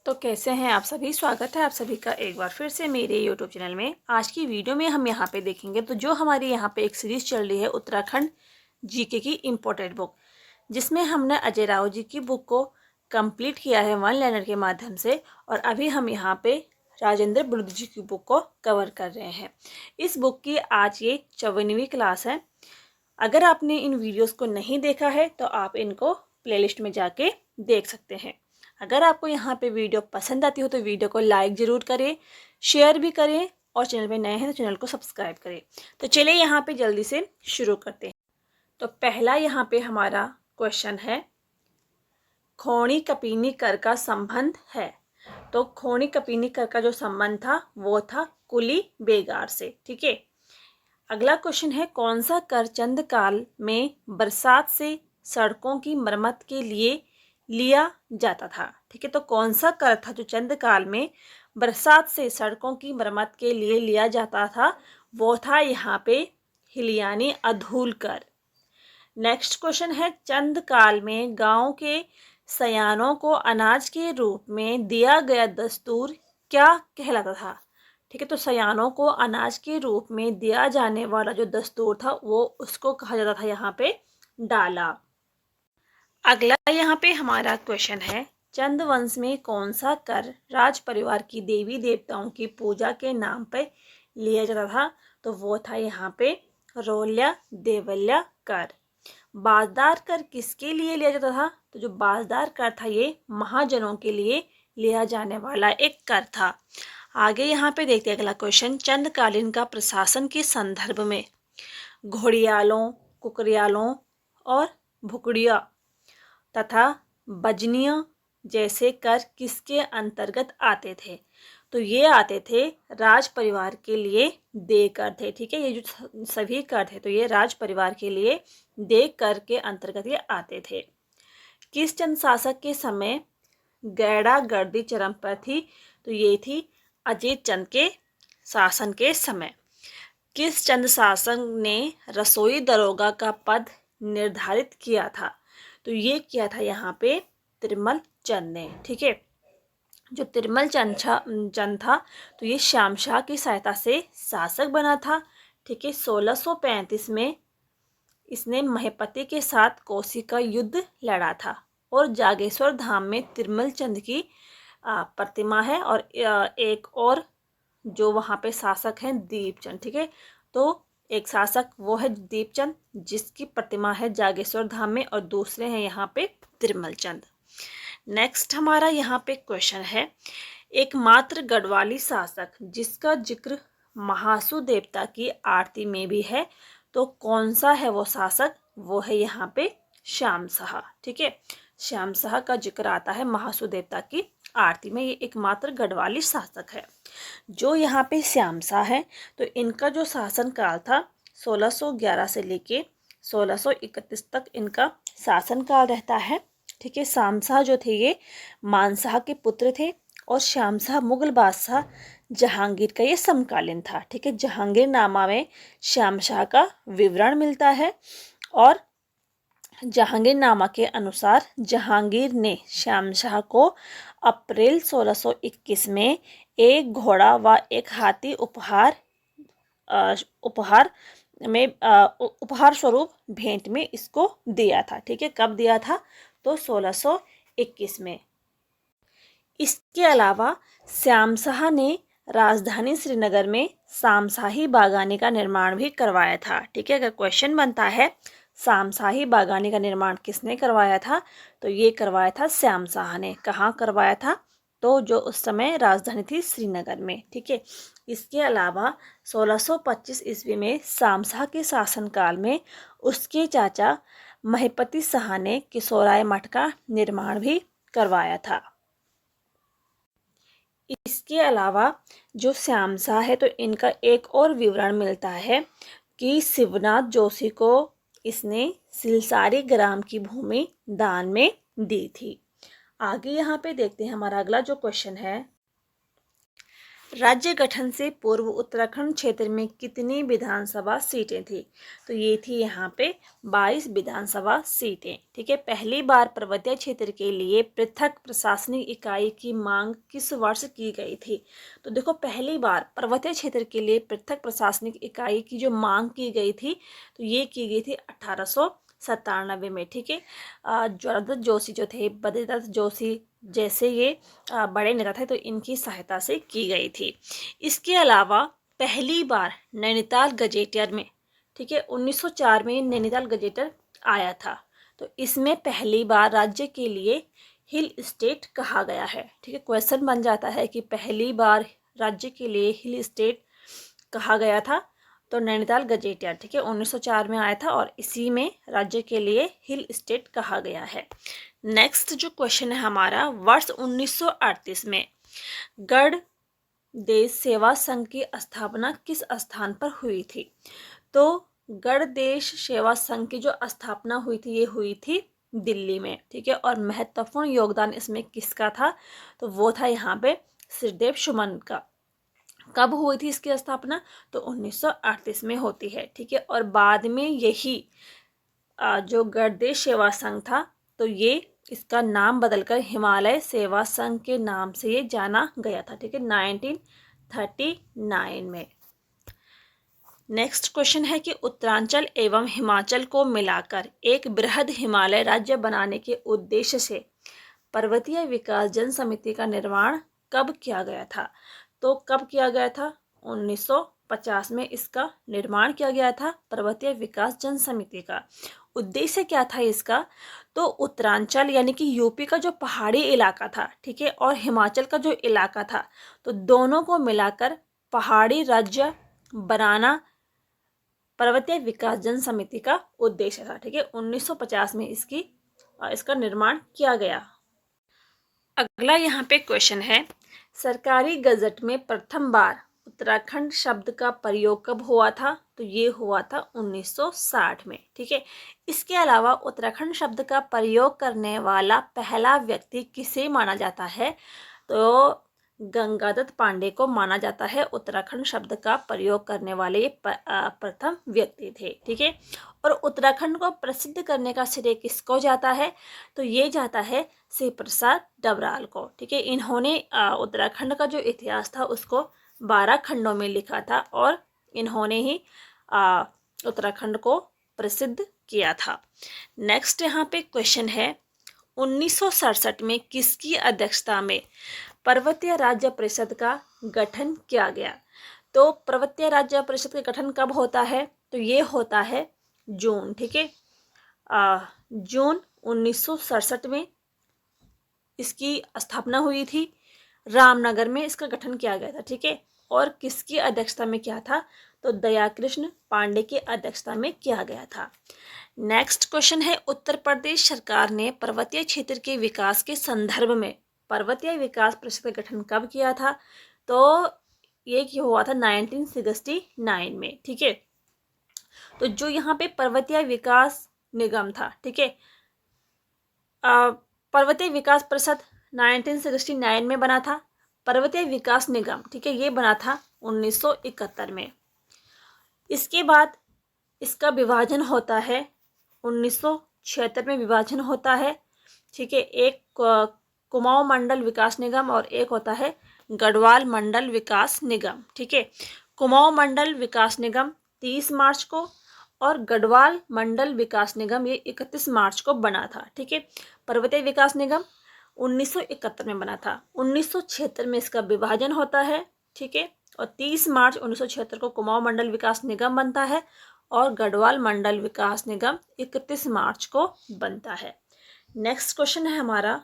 तो कैसे हैं आप सभी। स्वागत है आप सभी का एक बार फिर से मेरे YouTube चैनल में। आज की वीडियो में हम यहाँ पे देखेंगे तो जो हमारी यहाँ पे एक सीरीज़ चल रही है उत्तराखंड जीके की इम्पोर्टेंट बुक, जिसमें हमने अजय राव जी की बुक को कंप्लीट किया है वन लाइनर के माध्यम से, और अभी हम यहाँ पे राजेंद्र बुर्द जी की बुक को कवर कर रहे हैं। इस बुक की आज ये 54वीं क्लास है। अगर आपने इन वीडियोस को नहीं देखा है तो आप इनको प्लेलिस्ट में जाके देख सकते हैं। अगर आपको यहाँ पे वीडियो पसंद आती हो तो वीडियो को लाइक ज़रूर करें, शेयर भी करें, और चैनल पे नए हैं तो चैनल को सब्सक्राइब करें। तो चलिए यहाँ पे जल्दी से शुरू करते हैं। तो पहला यहाँ पे हमारा क्वेश्चन है, खोणी कपिनी कर का संबंध है। तो खोणी कपिनी कर का जो संबंध था वो था कुली बेगार से। ठीक है। अगला क्वेश्चन है, कौन सा कर चंद काल में बरसात से सड़कों की मरम्मत के लिए लिया जाता था। ठीक है। तो कौन सा कर था जो चंद काल में बरसात से सड़कों की मरम्मत के लिए लिया जाता था, वो था यहाँ पे हिलियानी अधूल कर। नेक्स्ट क्वेश्चन है, चंद काल में गांव के सयानों को अनाज के रूप में दिया गया दस्तूर क्या कहलाता था। ठीक है। तो सयानों को अनाज के रूप में दिया जाने वाला जो दस्तूर था वो उसको कहा जाता था यहाँ पे डाला। अगला यहाँ पे हमारा क्वेश्चन है, चंद वंश में कौन सा कर राज परिवार की देवी देवताओं की पूजा के नाम पे लिया जाता था। तो वो था यहाँ पे रोल्या देवल्या कर। बाजदार कर किसके लिए लिया जाता था। तो जो बाजदार कर था ये महाजनों के लिए लिया जाने वाला एक कर था। आगे यहाँ पे देखते हैं अगला क्वेश्चन, चंदकालीन का प्रशासन के संदर्भ में घोड़ियालों, कुकरियालों और भुकड़िया तथा बजनिया जैसे कर किसके अंतर्गत आते थे। तो ये आते थे राज परिवार के लिए देय कर थे। ठीक है। ये जो सभी कर थे तो ये राज परिवार के लिए देय कर के अंतर्गत ये आते थे। किस चंद शासक के समय गैड़ा गर्दी चरम पर थी। तो ये थी अजीत चंद के शासन के समय। किस चंद शासक ने रसोई दरोगा का पद निर्धारित किया था। तो ये किया था यहाँ पे तिरमल चंद ने। ठीक है। जो तिरमल चंद था तो ये श्याम शाह की सहायता से शासक बना था। ठीक है। 1635 में इसने महेपति के साथ कोसी का युद्ध लड़ा था, और जागेश्वर धाम में तिरमल चंद की प्रतिमा है, और एक और जो वहाँ पे शासक हैं दीपचंद। ठीक है। तो एक शासक वो है दीपचंद जिसकी प्रतिमा है जागेश्वर धाम में, और दूसरे हैं यहाँ पे तिरमल चंद। नेक्स्ट हमारा यहाँ पे क्वेश्चन है, एकमात्र गढ़वाली शासक जिसका जिक्र महासू देवता की आरती में भी है। तो कौन सा है वो शासक, वो है यहाँ पे श्याम शाह। ठीक है। श्याम शाह का जिक्र आता है महासू देवता की आरती में। ये एकमात्र गढ़वाली शासक है। जो यहाँ पे श्याम शाह है तो इनका जो शासन काल था 1611 से लेके 1631 तक इनका शासन काल रहता है। ठीक है। श्याम शाह जो थे ये मानशाह के पुत्र थे, और श्याम शाह मुगल बादशाह जहांगीर का ये समकालीन था। ठीक है। जहांगीर नामा में श्याम शाह का विवरण मिलता है, और जहांगीर नामा के अनुसार जहांगीर ने श्याम शाह को अप्रैल 1621 में एक घोड़ा व एक हाथी उपहार स्वरूप भेंट में इसको दिया था। ठीक है। कब दिया था तो 1621 में। इसके अलावा श्याम शाह ने राजधानी श्रीनगर में शामशाही बागानी का निर्माण भी करवाया था। ठीक है। अगर क्वेश्चन बनता है शामशाही बागानी का निर्माण किसने करवाया था, तो ये करवाया था श्याम शाह ने। कहाँ करवाया था, तो जो उस समय राजधानी थी श्रीनगर में। ठीक है। इसके अलावा 1625 ईस्वी में श्याम शाह के शासनकाल में उसके चाचा महेपति शाह ने किशोराय मठ का निर्माण भी करवाया था। इसके अलावा जो श्याम शाह है तो इनका एक और विवरण मिलता है कि शिवनाथ जोशी को इसने सिलसारी ग्राम की भूमि दान में दी थी। आगे यहाँ पे देखते हैं हमारा अगला जो क्वेश्चन है, राज्य गठन से पूर्व उत्तराखंड क्षेत्र में कितनी विधानसभा सीटें थी? तो ये थी यहाँ पे 22 विधानसभा सीटें। ठीक है, पहली बार पर्वतीय क्षेत्र के लिए पृथक प्रशासनिक इकाई की मांग किस वर्ष की गई थी? तो देखो, पहली बार पर्वतीय क्षेत्र के लिए पृथक प्रशासनिक इकाई की जो मांग की गई थी, तो ये की गई थी 1897 में। ठीक है, ज्वालादत्त जोशी जो थे, बद्रीदत्त जोशी जैसे ये बड़े नेता थे, तो इनकी सहायता से की गई थी। इसके अलावा पहली बार नैनीताल गजेटियर में, ठीक है, 1904 में नैनीताल गजेटर आया था, तो इसमें पहली बार राज्य के लिए हिल स्टेट कहा गया है। ठीक है, क्वेश्चन बन जाता है कि पहली बार राज्य के लिए हिल स्टेट कहा गया था, तो नैनीताल गजेटियर, ठीक है, 1904 में आया था और इसी में राज्य के लिए हिल स्टेट कहा गया है। नेक्स्ट जो क्वेश्चन है हमारा, वर्ष 1938 में गढ़ देश सेवा संघ की स्थापना किस स्थान पर हुई थी? तो गढ़ देश सेवा संघ की जो स्थापना हुई थी, ये हुई थी दिल्ली में। ठीक है, और महत्वपूर्ण योगदान इसमें किसका था? तो वो था यहाँ पे श्रीदेव सुमन का। कब हुई थी इसकी स्थापना? तो 1938 में होती है। ठीक है, और बाद में यही जो गढ़देश सेवा संघ था, तो ये इसका नाम बदलकर हिमालय सेवा संघ के नाम से ये जाना गया था। ठीक है, 1939 में। नेक्स्ट क्वेश्चन है कि उत्तरांचल एवं हिमाचल को मिलाकर एक बृहद हिमालय राज्य बनाने के उद्देश्य से पर्वतीय विकास जन समिति का निर्माण कब किया गया था? तो कब किया गया था? 1950 में इसका निर्माण किया गया था, पर्वतीय विकास जन समिति का। उद्देश्य क्या था इसका? तो उत्तरांचल यानी कि यूपी का जो पहाड़ी इलाका था, ठीक है, और हिमाचल का जो इलाका था, तो दोनों को मिलाकर पहाड़ी राज्य बनाना पर्वतीय विकास जन समिति का उद्देश्य था। ठीक है, 1950 में इसका निर्माण किया गया। अगला यहाँ पे क्वेश्चन है, सरकारी गजट में प्रथम बार उत्तराखंड शब्द का प्रयोग कब हुआ था? तो ये हुआ था 1960 में। ठीक है, इसके अलावा उत्तराखंड शब्द का प्रयोग करने वाला पहला व्यक्ति किसे माना जाता है? तो गंगादत्त पांडे को माना जाता है उत्तराखंड शब्द का प्रयोग करने वाले ये प्रथम व्यक्ति थे। ठीक है, और उत्तराखंड को प्रसिद्ध करने का श्रेय किसको जाता है? तो ये जाता है शिव प्रसाद डबराल को। ठीक है, इन्होंने उत्तराखंड का जो इतिहास था उसको 12 खंडों में लिखा था और इन्होंने ही उत्तराखंड को प्रसिद्ध किया था। नेक्स्ट यहाँ पे क्वेश्चन है, 1967 में किसकी अध्यक्षता में पर्वतीय राज्य परिषद का गठन किया गया? तो पर्वतीय राज्य परिषद का गठन कब होता है? तो ये होता है जून। ठीक है, जून 1967 में इसकी स्थापना हुई थी, रामनगर में इसका गठन किया गया था। ठीक है, और किसकी अध्यक्षता में किया था? तो दयाकृष्ण पांडे की अध्यक्षता में किया गया था। नेक्स्ट क्वेश्चन है, उत्तर प्रदेश सरकार ने पर्वतीय क्षेत्र के विकास के संदर्भ में पर्वतीय विकास परिषद का गठन कब किया था? तो ये हुआ था 1969 में। ठीक है, तो जो यहाँ पे पर्वतीय विकास निगम था, ठीक है, पर्वतीय विकास परिषद 1969 में बना था। पर्वतीय विकास निगम, ठीक है, ये बना था 1971 में। इसके बाद इसका विभाजन होता है 1976 में विभाजन होता है। ठीक है, एक कुमाऊं मंडल विकास निगम और एक होता है गढ़वाल मंडल विकास निगम। ठीक है, कुमाऊं मंडल विकास निगम 30 मार्च को और गढ़वाल मंडल विकास निगम ये 31 मार्च को बना था। ठीक है, पर्वतीय विकास निगम 1971 में बना था। 1976 में इसका विभाजन होता है। ठीक है, और 30 मार्च 1976 को कुमाऊं मंडल विकास निगम बनता है और गढ़वाल मंडल विकास निगम 31 मार्च को बनता है। नेक्स्ट क्वेश्चन है हमारा,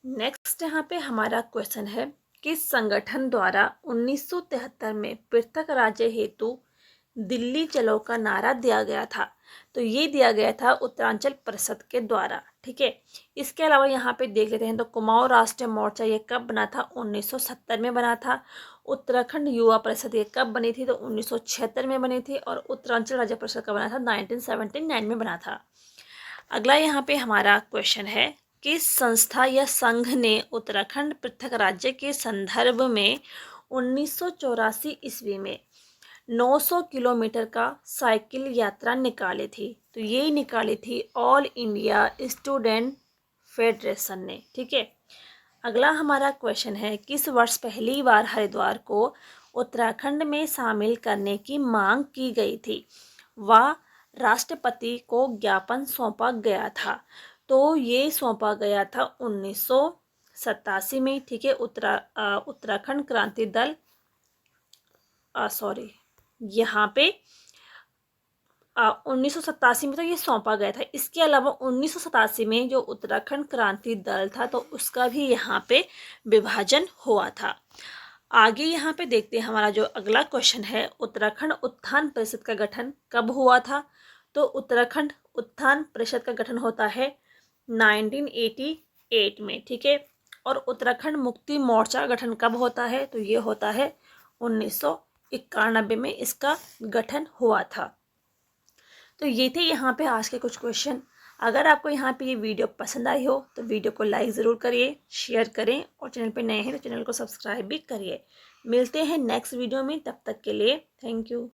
नेक्स्ट यहाँ पे हमारा क्वेश्चन है, किस संगठन द्वारा 1973 में पृथक राज्य हेतु दिल्ली चलो का नारा दिया गया था? तो ये दिया गया था उत्तरांचल परिषद के द्वारा। ठीक है, इसके अलावा यहाँ पे देख लेते हैं तो कुमाऊं राष्ट्रीय मोर्चा ये कब बना था? 1970 में बना था। उत्तराखंड युवा परिषद ये कब बनी थी? तो 1976 में बनी थी। और उत्तरांचल राज्य परिषद का बना था 1979 में बना था। अगला यहाँ पे हमारा क्वेश्चन है, किस संस्था या संघ ने उत्तराखंड पृथक राज्य के संदर्भ में 1984 ईस्वी में 900 किलोमीटर का साइकिल यात्रा निकाली थी। तो ये निकाली थी ऑल इंडिया स्टूडेंट फेडरेशन ने। ठीक है, अगला हमारा क्वेश्चन है, किस वर्ष पहली बार हरिद्वार को उत्तराखंड में शामिल करने की मांग की गई थी? वह राष्ट्रपति को ज्ञापन सौंपा गया था। तो ये सौंपा गया था 1987 में। ठीक है, उत्तराखंड क्रांति दल यहाँ पे 1987 में तो ये सौंपा गया था। इसके अलावा 1987 में जो उत्तराखंड क्रांति दल था तो उसका भी यहाँ पे विभाजन हुआ था। आगे यहाँ पे देखते हैं हमारा जो अगला क्वेश्चन है, उत्तराखंड उत्थान परिषद का गठन कब हुआ था? तो उत्तराखंड उत्थान परिषद का गठन होता है 1988 में। ठीक है, और उत्तराखंड मुक्ति मोर्चा का गठन कब होता है? तो ये होता है 1991 में इसका गठन हुआ था। तो ये थे यहाँ पे आज के कुछ क्वेश्चन। अगर आपको यहाँ पे ये वीडियो पसंद आई हो तो वीडियो को लाइक ज़रूर करिए, शेयर करें और चैनल पे नए हैं तो चैनल को सब्सक्राइब भी करिए। मिलते हैं नेक्स्ट वीडियो में, तब तक के लिए थैंक यू।